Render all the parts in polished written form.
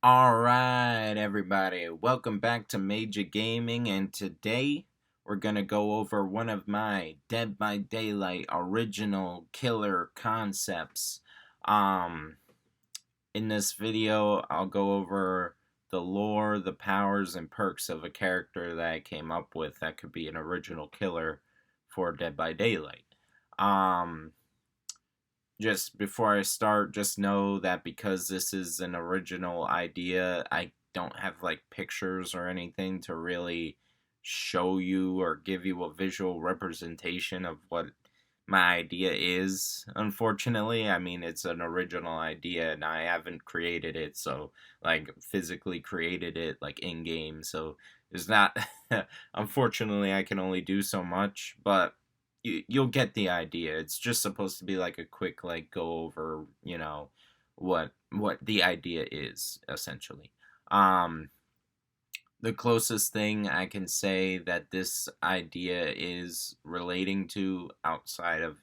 Alright, everybody, welcome back to Major Gaming, and today we're gonna go over one of my Dead by Daylight original killer concepts. Um, in this video, I'll go over the lore, the powers, and perks of a character that I came up with that could be an original killer for Dead by Daylight. Um, just before I start, just know that because this is an original idea, I don't have like pictures or anything to really show you or give you a visual representation of what my idea is. Unfortunately, I mean, it's an original idea and I haven't created it, so like physically created it like in game, so it's not unfortunately I can only do so much, but you'll get the idea. It's just supposed to be like a quick like go over, what the idea is essentially. Um the closest thing I can say that this idea is relating to outside of,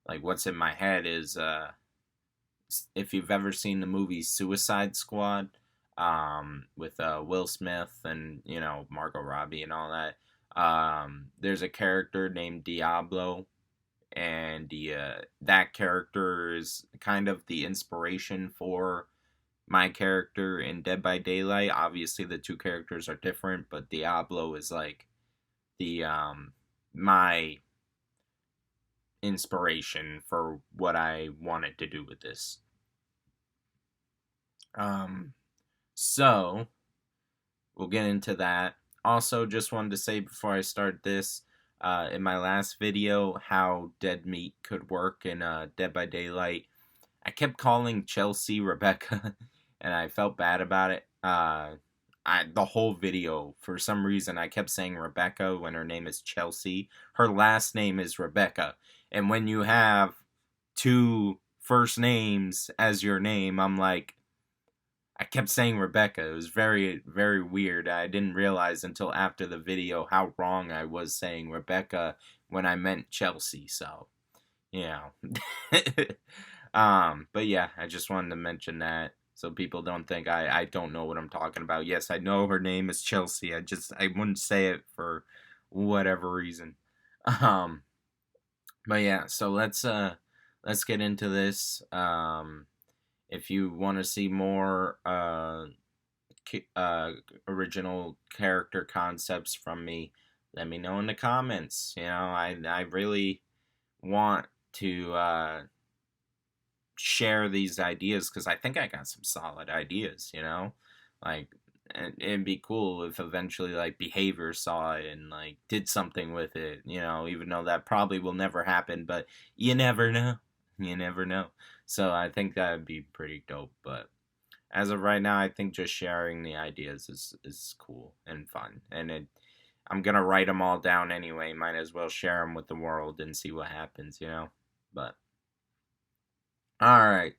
like what's in my head is if you've ever seen the movie Suicide Squad, with Will Smith and Margot Robbie and all that. There's a character named Diablo, and that character is kind of the inspiration for my character in Dead by Daylight. Obviously, the two characters are different, but Diablo is like the my inspiration for what I wanted to do with this. Um, so we'll get into that. Also, just wanted to say before I start this, in my last video, how dead meat could work in Dead by Daylight, I kept calling Chelsea Rebecca, and I felt bad about it. The whole video, for some reason, I kept saying Rebecca when her name is Chelsea. Her last name is Rebecca, and when you have two first names as your name, I kept saying Rebecca. It was very, very weird. I didn't realize until after the video how wrong I was saying Rebecca when I meant Chelsea. So, yeah. But yeah, I just wanted to mention that so people don't think I don't know what I'm talking about. Yes, I know her name is Chelsea. I wouldn't say it for whatever reason. Um, but yeah, so let's get into this. If you want to see more uh, original character concepts from me, let me know in the comments. I really want to share these ideas because I think I got some solid ideas. Like it'd be cool if eventually like behavior saw it and like did something with it. Even though that probably will never happen, but you never know. You never know. So I think that would be pretty dope. But as of right now, I think just sharing the ideas is cool and fun. And I'm gonna write them all down anyway. Might as well share them with the world and see what happens. But all right.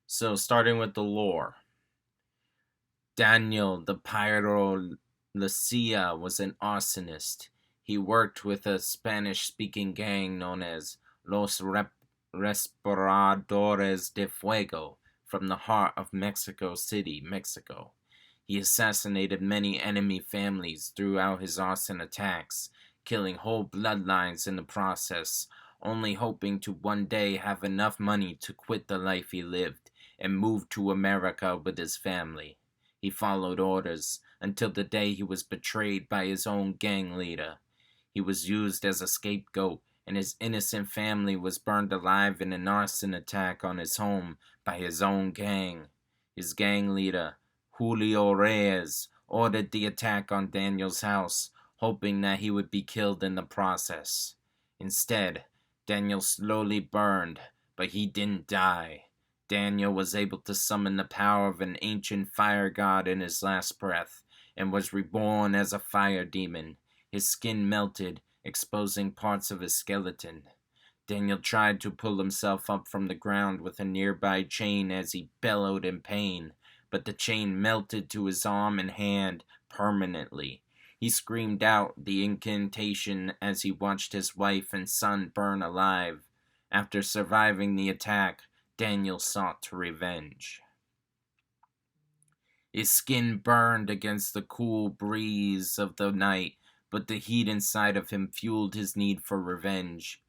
So starting with the lore, Daniel the Pyro Lucia was an arsonist. He worked with a Spanish-speaking gang known as Los Respiradores de Fuego from the heart of Mexico City, Mexico. He assassinated many enemy families throughout his arson attacks, killing whole bloodlines in the process, only hoping to one day have enough money to quit the life he lived and move to America with his family. He followed orders until the day he was betrayed by his own gang leader. He was used as a scapegoat, and his innocent family was burned alive in an arson attack on his home by his own gang. His gang leader, Julio Reyes, ordered the attack on Daniel's house, hoping that he would be killed in the process. Instead, Daniel slowly burned, but he didn't die. Daniel was able to summon the power of an ancient fire god in his last breath, and was reborn as a fire demon. His skin melted, exposing parts of his skeleton. Daniel tried to pull himself up from the ground with a nearby chain as he bellowed in pain, but the chain melted to his arm and hand permanently. He screamed out the incantation as he watched his wife and son burn alive. After surviving the attack, Daniel sought revenge. His skin burned against the cool breeze of the night, but the heat inside of him fueled his need for revenge.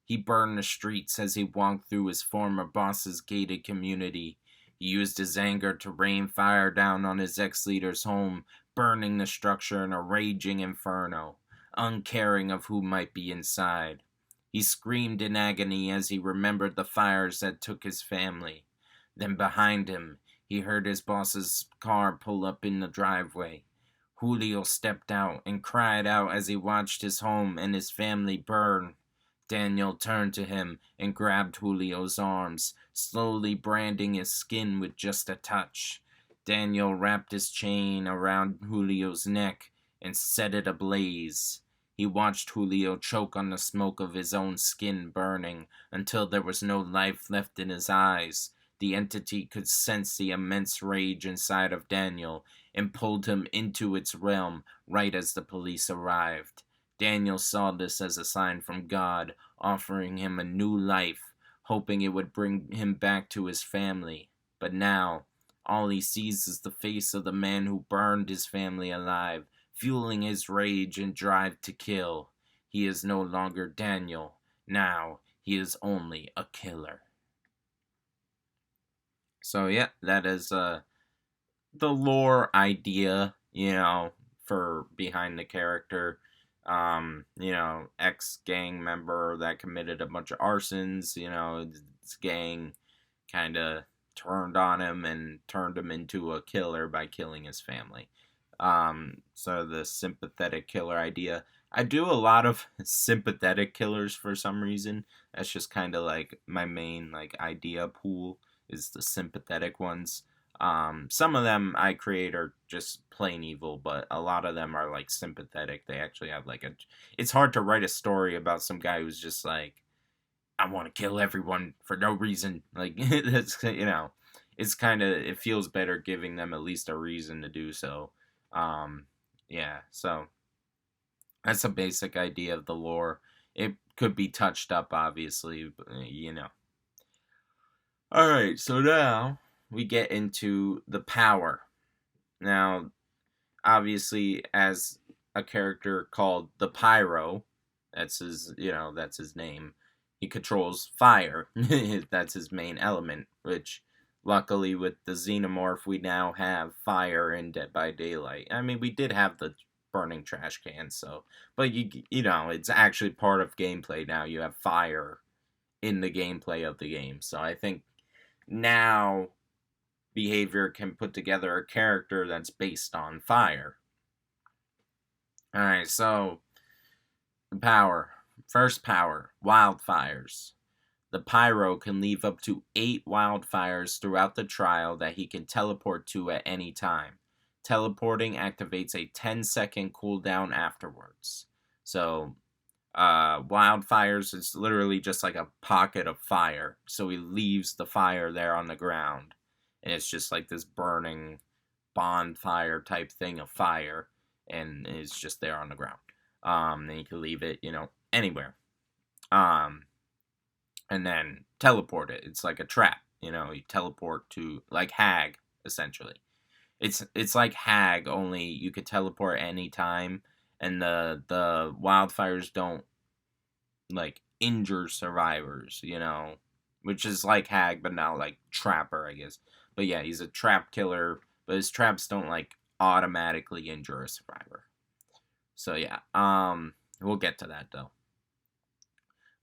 He burned the streets as he walked through his former boss's gated community. He used his anger to rain fire down on his ex-leader's home, burning the structure in a raging inferno, uncaring of who might be inside. He screamed in agony as he remembered the fires that took his family. Then behind him, he heard his boss's car pull up in the driveway. Julio stepped out and cried out as he watched his home and his family burn. Daniel turned to him and grabbed Julio's arms, slowly branding his skin with just a touch. Daniel wrapped his chain around Julio's neck and set it ablaze. He watched Julio choke on the smoke of his own skin burning until there was no life left in his eyes. The entity could sense the immense rage inside of Daniel and pulled him into its realm right as the police arrived. Daniel saw this as a sign from God, offering him a new life, hoping it would bring him back to his family. But now, all he sees is the face of the man who burned his family alive, fueling his rage and drive to kill. He is no longer Daniel. Now, he is only a killer. So yeah, that is the lore idea, for behind the character. Ex-gang member that committed a bunch of arsons, his gang kind of turned on him and turned him into a killer by killing his family. So the sympathetic killer idea. I do a lot of sympathetic killers for some reason. That's just kind of like my main idea pool is the sympathetic ones. Some of them I create are just plain evil, but a lot of them are sympathetic. They actually have it's hard to write a story about some guy who's just I want to kill everyone for no reason. That's, it's it feels better giving them at least a reason to do so. Yeah, so that's a basic idea of the lore. It could be touched up, obviously, but, Alright, so now we get into the power. Now, obviously, as a character called the Pyro, that's his name, he controls fire. That's his main element, which, luckily, with the Xenomorph, we now have fire in Dead by Daylight. I mean, we did have the burning trash cans, but it's actually part of gameplay now. You have fire in the gameplay of the game, so I think now Behavior can put together a character that's based on fire. Alright, so the power. First power, wildfires. The Pyro can leave up to 8 wildfires throughout the trial that he can teleport to at any time. Teleporting activates a 10-second cooldown afterwards. So, wildfires is literally just like a pocket of fire. So he leaves the fire there on the ground. And it's just this burning bonfire type thing of fire. And it's just there on the ground. Then you can leave it, anywhere. And then teleport it. It's like a trap. You teleport to, Hag, essentially. It's like Hag, only you could teleport anytime. And the wildfires don't, injure survivors, which is like Hag, but now Trapper, I guess. But yeah, he's a trap killer, but his traps don't, automatically injure a survivor. So yeah, we'll get to that, though.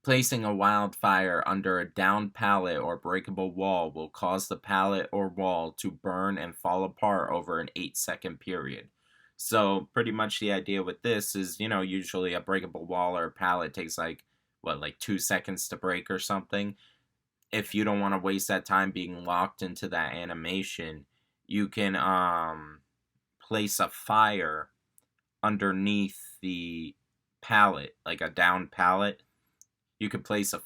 Placing a wildfire under a downed pallet or breakable wall will cause the pallet or wall to burn and fall apart over an 8-second period. So pretty much the idea with this is, usually a breakable wall or a pallet takes 2 seconds to break or something. If you don't want to waste that time being locked into that animation, you can place a fire underneath the pallet, like a downed pallet. You could place a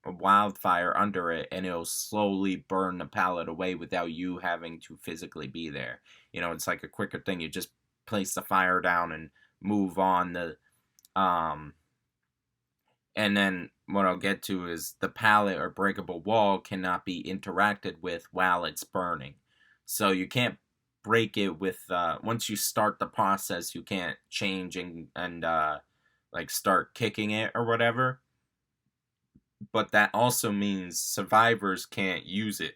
wildfire under it, and it'll slowly burn the pallet away without you having to physically be there. It's like a quicker thing. You just place the fire down and move on. And then what I'll get to is the pallet or breakable wall cannot be interacted with while it's burning. So you can't break it with once you start the process, you can't change and like start kicking it or whatever. But that also means survivors can't use it.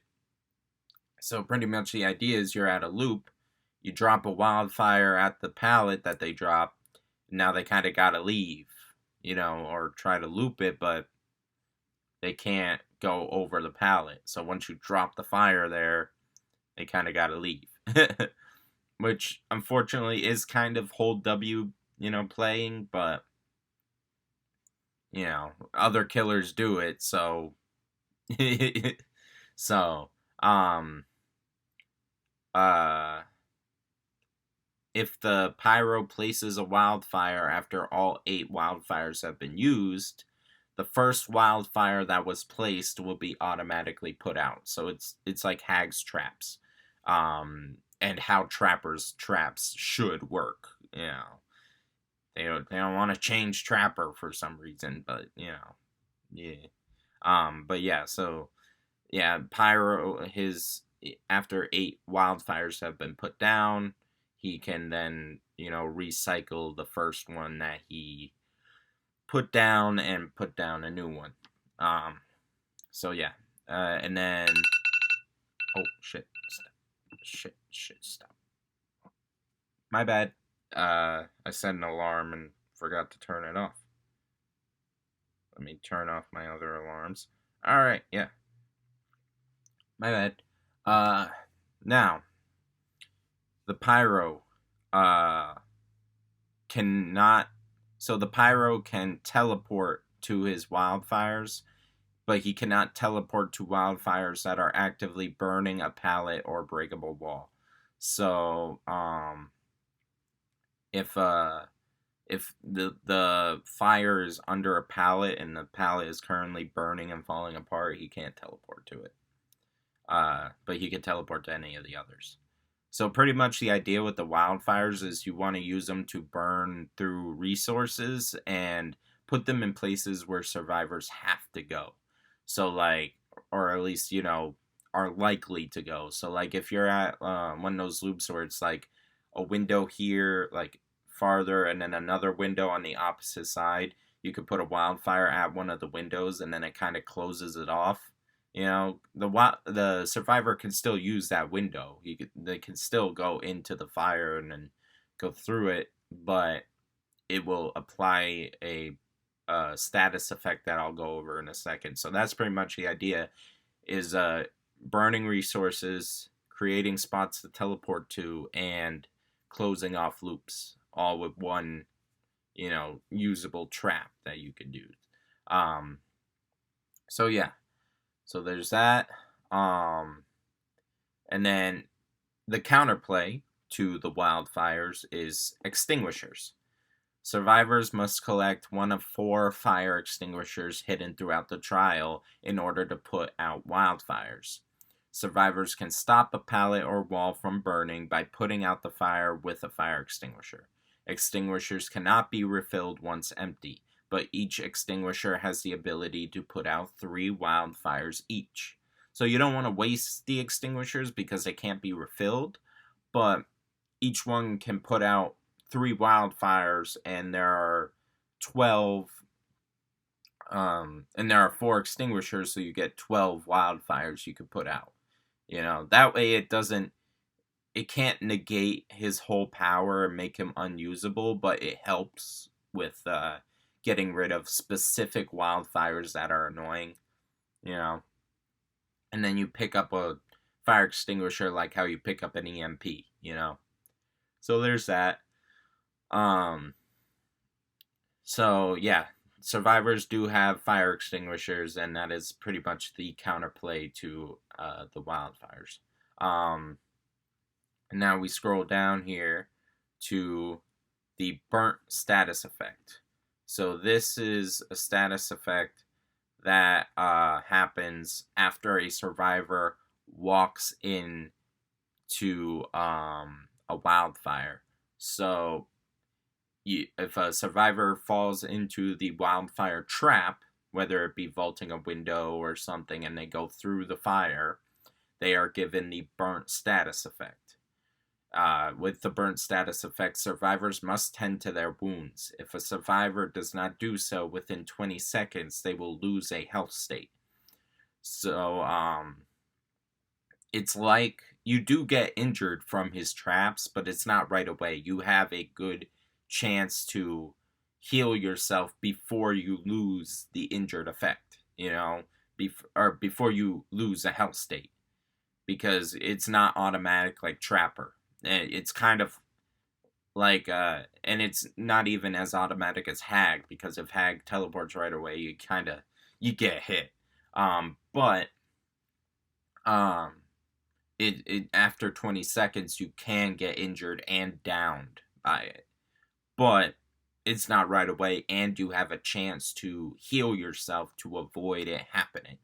So pretty much the idea is you're at a loop, you drop a wildfire at the pallet that they drop, now they kind of gotta leave, or try to loop it, but they can't go over the pallet. So once you drop the fire there, they kind of gotta leave. Which unfortunately is kind of whole W, playing, but other killers do it, so so uh if the pyro places a wildfire after all 8 wildfires have been used, the first wildfire that was placed will be automatically put out. So it's like Hag's traps, and how trappers' traps should work. They don't want to change trapper for some reason, but yeah. But yeah, so yeah, Pyro, after 8 wildfires have been put down, he can then, recycle the first one that he put down and put down a new one. So yeah. And then, oh shit, stop. My bad. I set an alarm and forgot to turn it off. Let me turn off my other alarms. Alright, yeah. My bad. Now, the Pyro, cannot, so the Pyro can teleport to his wildfires, but he cannot teleport to wildfires that are actively burning a pallet or breakable wall. So, if the fire is under a pallet and the pallet is currently burning and falling apart, he can't teleport to it. But he can teleport to any of the others. So pretty much the idea with the wildfires is you want to use them to burn through resources and put them in places where survivors have to go. So like, or at least, are likely to go. So like if you're at one of those loops where it's like a window here, like farther, and then another window on the opposite side, you could put a wildfire at one of the windows and then it kind of closes it off. The survivor can still use that window. They can still go into the fire and then go through it, but it will apply a status effect that I'll go over in a second. So that's pretty much the idea: is burning resources, creating spots to teleport to, and closing off loops, all with one, usable trap that you can do. So yeah. So there's that. And then the counterplay to the wildfires is extinguishers. Survivors must collect one of 4 fire extinguishers hidden throughout the trial in order to put out wildfires. Survivors can stop a pallet or wall from burning by putting out the fire with a fire extinguisher. Extinguishers cannot be refilled once empty, but each extinguisher has the ability to put out 3 wildfires each. So you don't want to waste the extinguishers because they can't be refilled, but each one can put out 3 wildfires, and there are 12, and there are 4 extinguishers, so you get 12 wildfires you could put out. That way it can't negate his whole power and make him unusable, but it helps with getting rid of specific wildfires that are annoying, and then you pick up a fire extinguisher like how you pick up an EMP, so there's that. So yeah, survivors do have fire extinguishers, and that is pretty much the counterplay to the wildfires. And now we scroll down here to the burnt status effect. So this is a status effect that happens after a survivor walks in to a wildfire. So if a survivor falls into the wildfire trap, whether it be vaulting a window or something, and they go through the fire, they are given the burnt status effect. With the burnt status effect, survivors must tend to their wounds. If a survivor does not do so within 20 seconds, they will lose a health state. So, it's like you do get injured from his traps, but it's not right away. You have a good chance to heal yourself before you lose the injured effect, or before you lose a health state, because it's not automatic like Trapper. It's kind of like, and it's not even as automatic as Hag, because if Hag teleports right away, you get hit. But um, it after 20 seconds you can get injured and downed by it, but it's not right away, and you have a chance to heal yourself to avoid it happening.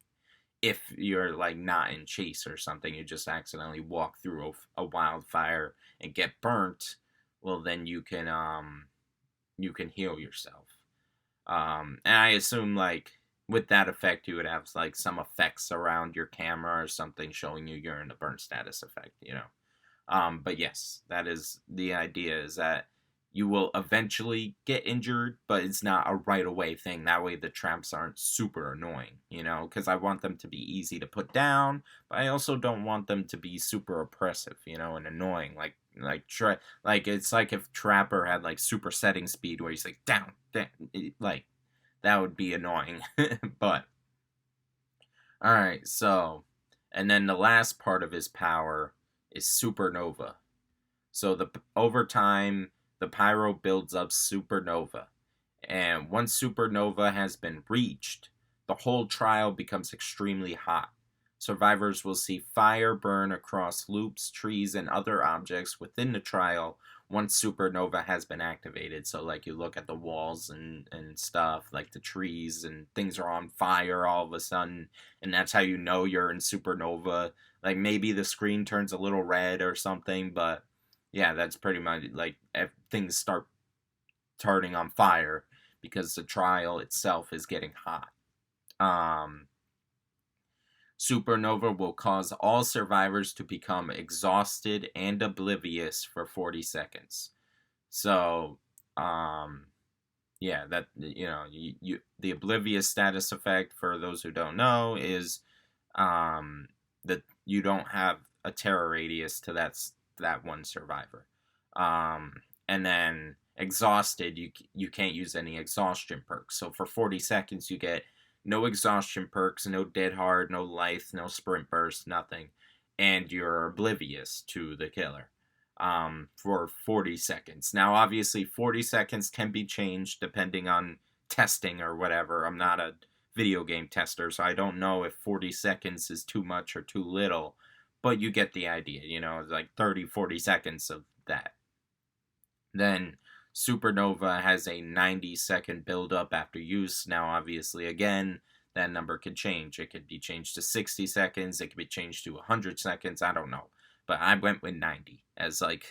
If you're like not in chase or something, you just accidentally walk through a wildfire and get burnt, well then you can heal yourself. And I assume, like, with that effect, you would have like some effects around your camera or something showing you're in a burn status effect. But yes, that is the idea, is that you will eventually get injured, but it's not a right away thing. That way the traps aren't super annoying, because I want them to be easy to put down, but I also don't want them to be super oppressive, and annoying. Like it's like if Trapper had like super setting speed where he's like down, like that would be annoying. But all right, so, and then the last part of his power is supernova. So over time, the Pyro builds up supernova, and once supernova has been reached, the whole trial becomes extremely hot. Survivors will see fire burn across loops, trees, and other objects within the trial once supernova has been activated. So, like, you look at the walls and stuff, like the trees, and things are on fire all of a sudden, and that's how you know you're in supernova. Like, maybe the screen turns a little red or something, but yeah, that's pretty much, like, if things start turning on fire because the trial itself is getting hot. Supernova will cause all survivors to become exhausted and oblivious for 40 seconds. So, yeah, that, the oblivious status effect, for those who don't know, is that you don't have a terror radius to that one survivor. And then exhausted, you can't use any exhaustion perks. So for 40 seconds, you get no exhaustion perks, no dead hard, no life, no sprint burst, nothing. And you're oblivious to the killer for 40 seconds. Now, obviously, 40 seconds can be changed depending on testing or whatever. I'm not a video game tester, so I don't know if 40 seconds is too much or too little. But you get the idea, like 30, 40 seconds of that. Then supernova has a 90-second build-up after use. Now, obviously, again, that number could change. It could be changed to 60 seconds. It could be changed to 100 seconds. I don't know. But I went with 90 as, like,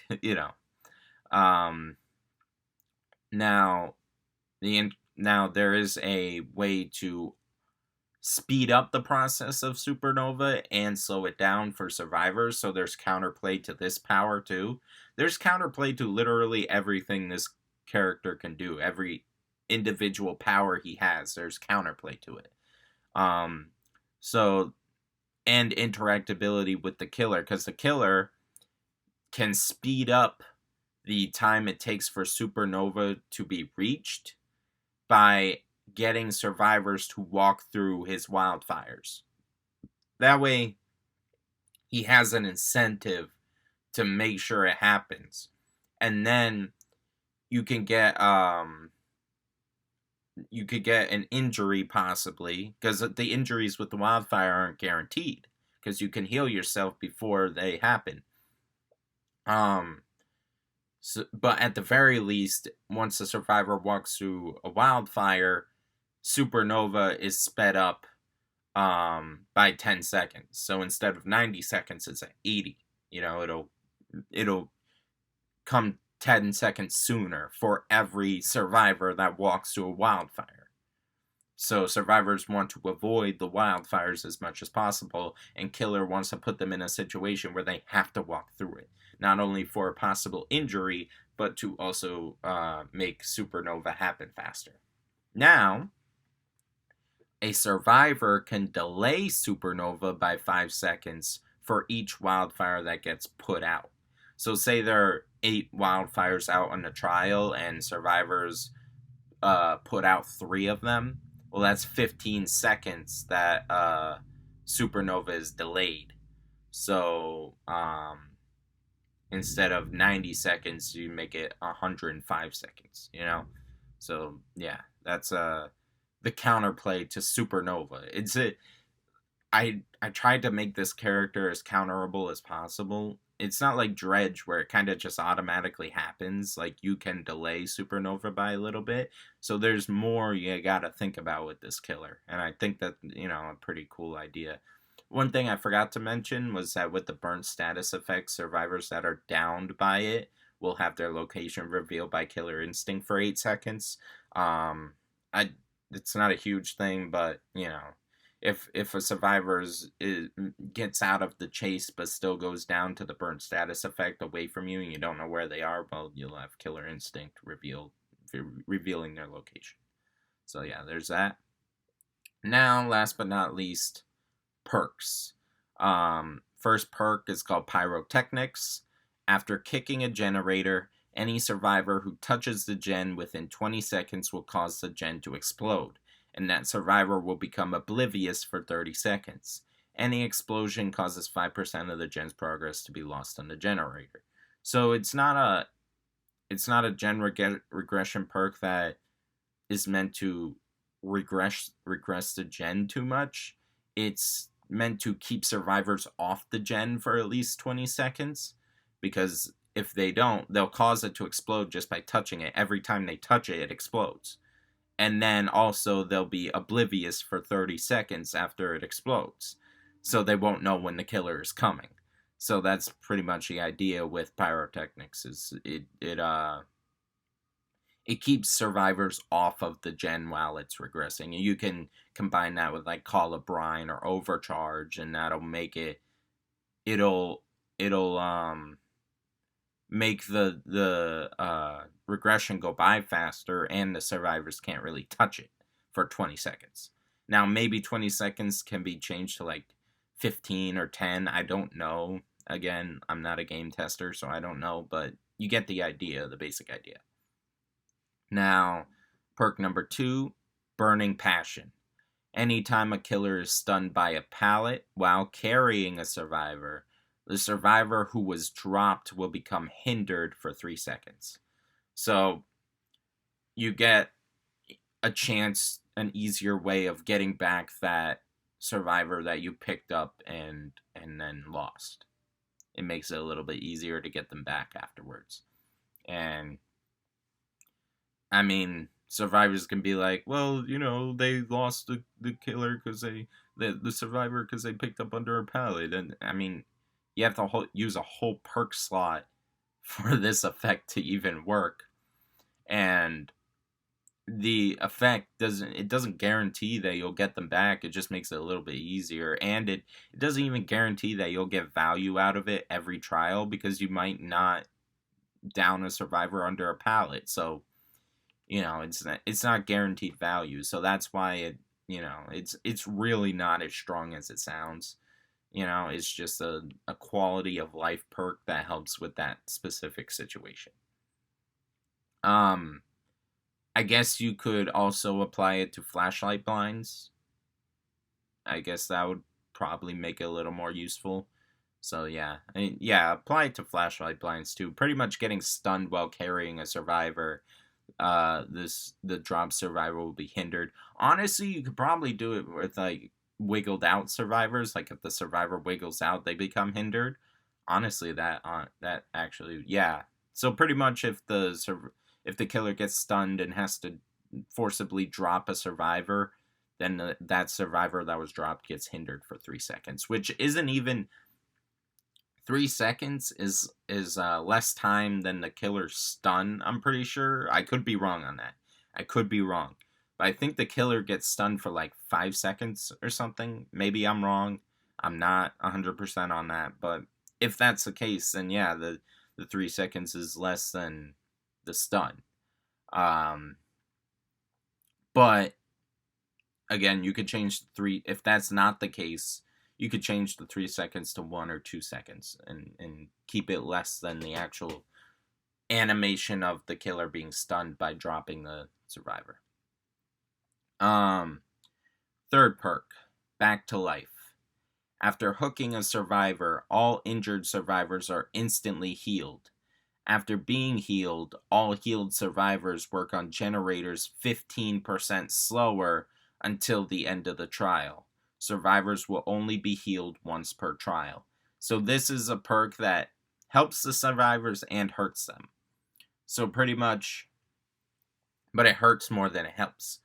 Now, now there is a way to speed up the process of supernova and slow it down for survivors, so there's counterplay to this power too. There's counterplay to literally everything this character can do. Every individual power he has, there's counterplay to it. So, and interactability with the killer, because the killer can speed up the time it takes for supernova to be reached by getting survivors to walk through his wildfires. That way, he has an incentive to make sure it happens. And then you can get you could get an injury, possibly, because the injuries with the wildfire aren't guaranteed, because you can heal yourself before they happen. So, but at the very least, once the survivor walks through a wildfire, supernova is sped up by 10 seconds. So instead of 90 seconds, it's at 80. It'll come 10 seconds sooner for every survivor that walks through a wildfire. So survivors want to avoid the wildfires as much as possible, and killer wants to put them in a situation where they have to walk through it, not only for a possible injury, but to also make supernova happen faster. Now, a survivor can delay supernova by 5 seconds for each wildfire that gets put out. So, say there are 8 wildfires out on the trial, and survivors put out 3 of them. Well, that's 15 seconds that supernova is delayed. So, instead of 90 seconds, you make it 105 seconds, you know? So, yeah, that's the counterplay to supernova. I tried to make this character as counterable as possible. It's not like Dredge where it kind of just automatically happens. Like you can delay supernova by a little bit. So there's more you got to think about with this killer. And I think that, a pretty cool idea. One thing I forgot to mention was that with the burnt status effect, survivors that are downed by it will have their location revealed by Killer Instinct for 8 seconds. I It's not a huge thing, but if a survivor gets out of the chase but still goes down to the burnt status effect away from you and you don't know where they are, well, you'll have Killer Instinct revealing their location. So yeah, there's that. Now, last but not least, perks. First perk is called Pyrotechnics. After kicking a generator, any survivor who touches the gen within 20 seconds will cause the gen to explode, and that survivor will become oblivious for 30 seconds. Any explosion causes 5% of the gen's progress to be lost on the generator. So it's not a gen regression perk that is meant to regress the gen too much. It's meant to keep survivors off the gen for at least 20 seconds, because if they don't, they'll cause it to explode just by touching it. Every time they touch it, it explodes. And then also they'll be oblivious for 30 seconds after it explodes. So they won't know when the killer is coming. So that's pretty much the idea with pyrotechnics, is it keeps survivors off of the gen while it's regressing. And you can combine that with like Call of Brine or Overcharge, and that'll make it'll make the regression go by faster, and the survivors can't really touch it for 20 seconds. Now, maybe 20 seconds can be changed to like 15 or 10. I don't know. Again, I'm not a game tester, so I don't know, but you get the idea, the basic idea. Now, perk number 2, Burning Passion. Anytime a killer is stunned by a pallet while carrying a survivor, the survivor who was dropped will become hindered for 3 seconds. So, you get a chance, an easier way of getting back that survivor that you picked up and then lost. It makes it a little bit easier to get them back afterwards. And I mean, survivors can be like, well, they lost the killer because the survivor because they picked up under a pallet. And I mean, you have to use a whole perk slot for this effect to even work. And the effect doesn't guarantee that you'll get them back. It just makes it a little bit easier. And it doesn't even guarantee that you'll get value out of it every trial, because you might not down a survivor under a pallet. So, it's not guaranteed value. So that's why it's really not as strong as it sounds. It's just a quality of life perk that helps with that specific situation. I guess you could also apply it to flashlight blinds. I guess that would probably make it a little more useful. So yeah, apply it to flashlight blinds too. Pretty much getting stunned while carrying a survivor. The drop survivor will be hindered. Honestly, you could probably do it with like wiggled out survivors. Like if the survivor wiggles out, they become hindered. Honestly, that actually, yeah. So pretty much if the killer gets stunned and has to forcibly drop a survivor, then that survivor that was dropped gets hindered for 3 seconds, which isn't even 3 seconds is less time than the killer's stun. I'm pretty sure. I could be wrong on that. I could be wrong, But I think the killer gets stunned for like 5 seconds or something. Maybe I'm wrong. I'm not 100% on that. But if that's the case, then yeah, the 3 seconds is less than the stun. But again, you could change the 3. If that's not the case, you could change the 3 seconds to 1 or 2 seconds and keep it less than the actual animation of the killer being stunned by dropping the survivor. Third perk, back to life. After hooking a survivor, all injured survivors are instantly healed. After being healed, all healed survivors work on generators 15% slower until the end of the trial. Survivors will only be healed once per trial. So this is a perk that helps the survivors and hurts them. So pretty much, but it hurts more than it helps.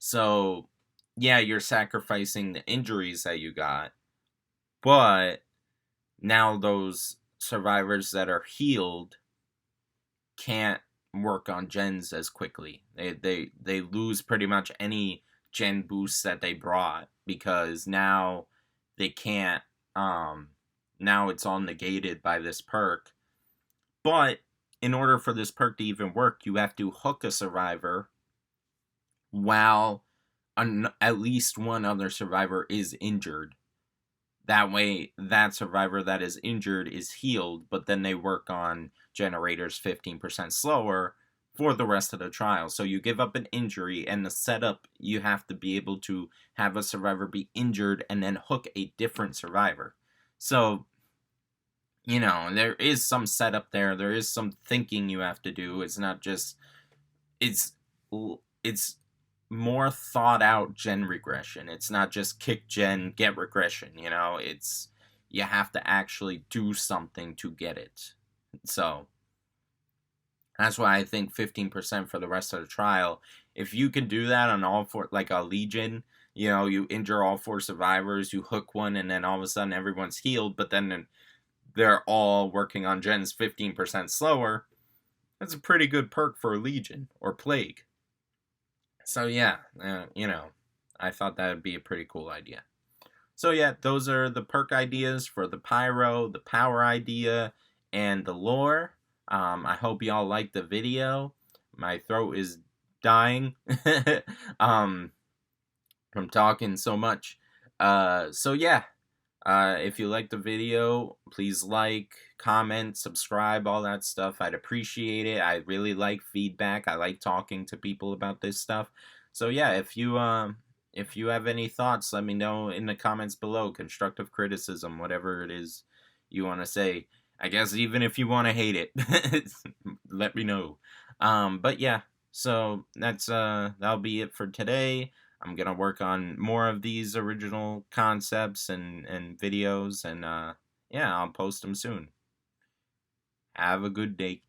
So yeah, you're sacrificing the injuries that you got, but now those survivors that are healed can't work on gens as quickly. They lose pretty much any gen boosts that they brought because now they can't. Now it's all negated by this perk. But in order for this perk to even work, you have to hook a survivor while at least one other survivor is injured. That way, that survivor that is injured is healed, but then they work on generators 15% slower for the rest of the trial. So you give up an injury, and the setup, you have to be able to have a survivor be injured and then hook a different survivor. So, you know, there is some setup there. There is some thinking you have to do. It's not just... It's more thought out gen regression. It's not just kick gen, get regression, you know? It's... You have to actually do something to get it. So, that's why I think 15% for the rest of the trial. If you can do that on all 4, like a Legion, you know, you injure all 4 survivors, you hook one, and then all of a sudden everyone's healed, but then they're all working on gens 15% slower, that's a pretty good perk for a Legion or Plague. So yeah, you know, I thought that would be a pretty cool idea. So yeah, those are the perk ideas for the Pyro, the power idea, and the lore. I hope y'all liked the video. My throat is dying from talking so much. So yeah, if you liked the video, please like, comment, subscribe, all that stuff. I'd appreciate it. I really like feedback. I like talking to people about this stuff. So yeah, if you have any thoughts, let me know in the comments below. Constructive criticism, whatever it is you want to say. I guess even if you want to hate it, let me know. But yeah, so that's that'll be it for today. I'm gonna work on more of these original concepts and videos, and yeah, I'll post them soon. Have a good day.